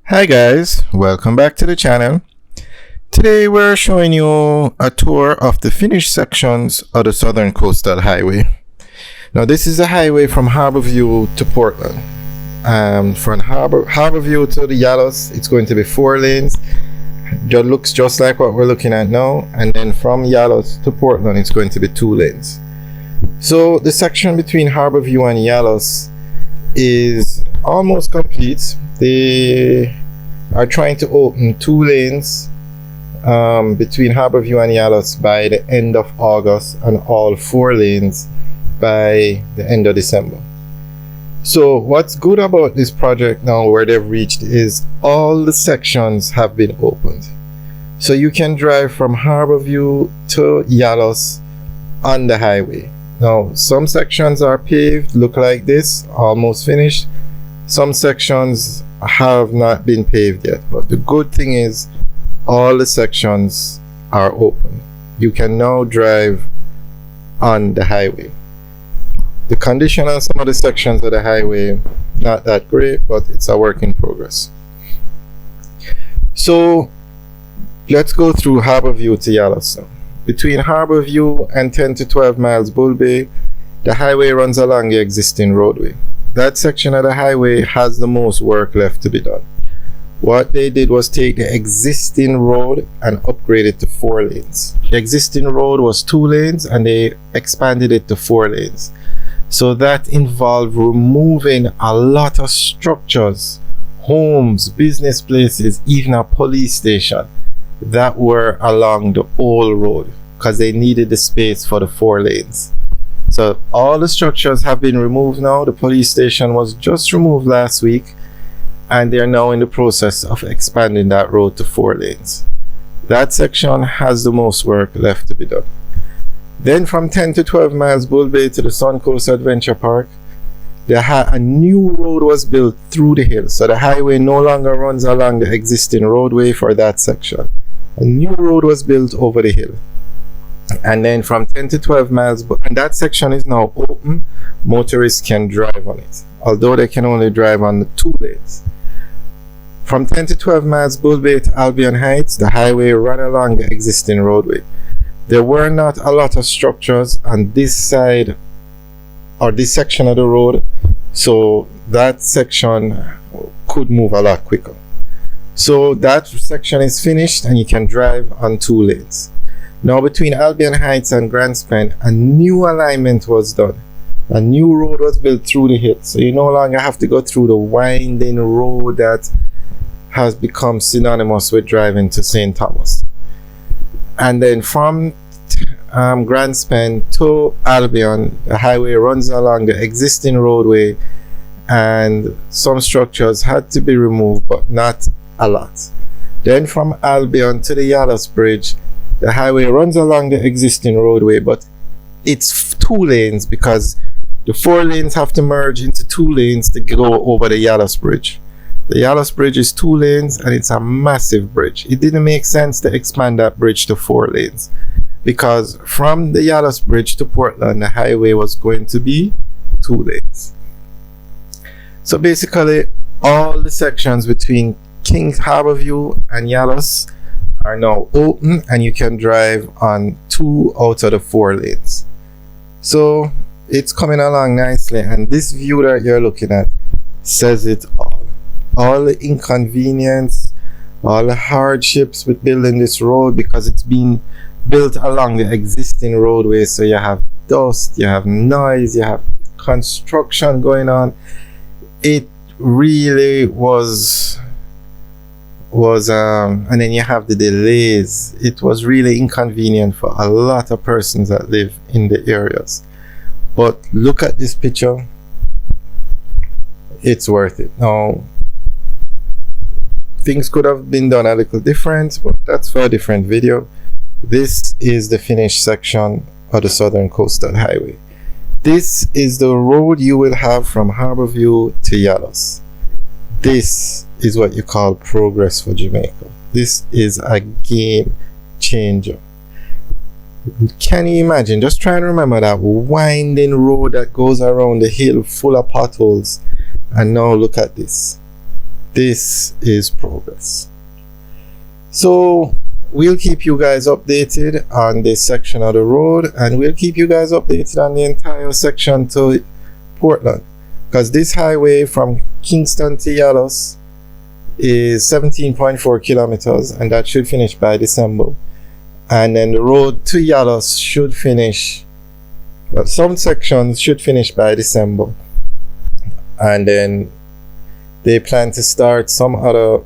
Hi guys, welcome back to the channel. Today we're showing you a tour of the finished sections of the Southern Coastal Highway. Now this is a highway from Harborview to Portland. From Harborview to the Yalos, it's going to be 4 lanes. It looks just like what we're looking at now. And then from Yalos to Portland, it's going to be 2 lanes. So the section between Harborview and Yalos is almost complete. They are trying to open 2 lanes between Harborview and Yalos by the end of August, and all 4 lanes by the end of December. So what's good about this project now, where they've reached, is all the sections have been opened. So you can drive from Harborview to Yalos on the highway. Now some sections are paved, look like this, almost finished. Some sections have not been paved yet, but the good thing is all the sections are open. You can now drive on the highway. The condition on some of the sections of the highway, not that great, but it's a work in progress. So let's go through Harborview to Yalos now. Between Harborview and 10 to 12 miles Bull Bay, the highway runs along the existing roadway. That section of the highway has the most work left to be done. What they did was take the existing road and upgrade it to 4 lanes. The existing road was 2 lanes and they expanded it to 4 lanes. So that involved removing a lot of structures, homes, business places, even a police station that were along the old road, because they needed the space for the 4 lanes. So all the structures have been removed now. The police station was just removed last week, and they are now in the process of expanding that road to 4 lanes. That section has the most work left to be done. Then from 10 to 12 miles Bull Bay to the Suncoast Adventure Park, a new road was built through the hill. So the highway no longer runs along the existing roadway for that section. A new road was built over the hill. And then from 10 to 12 miles, and that section is now open. Motorists can drive on it, although they can only drive on the 2 lanes. From 10 to 12 miles Bull Bay to Albion Heights, the highway ran along the existing roadway. There were not a lot of structures on this side or this section of the road, so that section could move a lot quicker. So that section is finished and you can drive on 2 lanes. Now between Albion Heights and Grand Spend, a new alignment was done. A new road was built through the hill, so you no longer have to go through the winding road that has become synonymous with driving to St. Thomas. And then from Grand Spend to Albion, the highway runs along the existing roadway, and some structures had to be removed, but not a lot. Then from Albion to the Yalos Bridge, the highway runs along the existing roadway, but it's 2 lanes because the 4 lanes have to merge into 2 lanes to go over the Yalos Bridge. The Yalos Bridge is 2 lanes and it's a massive bridge. It didn't make sense to expand that bridge to 4 lanes because from the Yalos Bridge to Portland, the highway was going to be 2 lanes. So basically, all the sections between Kings Harborview and Yalos are now open, and you can drive on 2 out of the 4 lanes. So it's coming along nicely, and this view that you're looking at says it all the inconvenience, all the hardships with building this road, because it's been built along the existing roadway. So you have dust, you have noise, you have construction going on. It really was and then you have the delays. It was really inconvenient for a lot of persons that live in the areas. But look at this picture, it's worth it. Now things could have been done a little different, but that's for a different video. This is the finished section of the Southern Coastal Highway. This is the road you will have from Harborview to Yalos. This is what you call progress for Jamaica. This is a game changer. Can you imagine? Just try and remember that winding road that goes around the hill full of potholes, and now look at this. this is progress. So we'll keep you guys updated on this section of the road, and we'll keep you guys updated on the entire section to Portland, because this highway from Kingston to Yalos is 17.4 kilometers, and that should finish by December. And then the road to Yalos should finish, well, some sections should finish by December, and then they plan to start some other.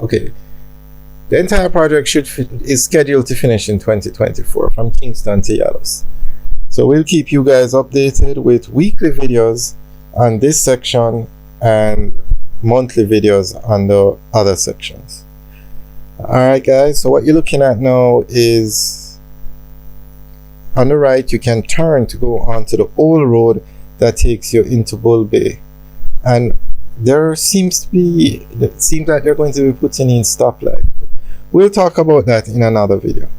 Okay, the entire project is scheduled to finish in 2024 from Kingston to Yalos. So we'll keep you guys updated with weekly videos on this section and monthly videos on the other sections. Alright guys, so what you're looking at now is on the right you can turn to go onto the old road that takes you into Bull Bay, and there seems like they're going to be putting in stoplight. We'll talk about that in another video.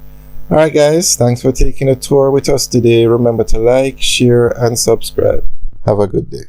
Alright guys, thanks for taking a tour with us today. Remember to like, share and subscribe. Have a good day.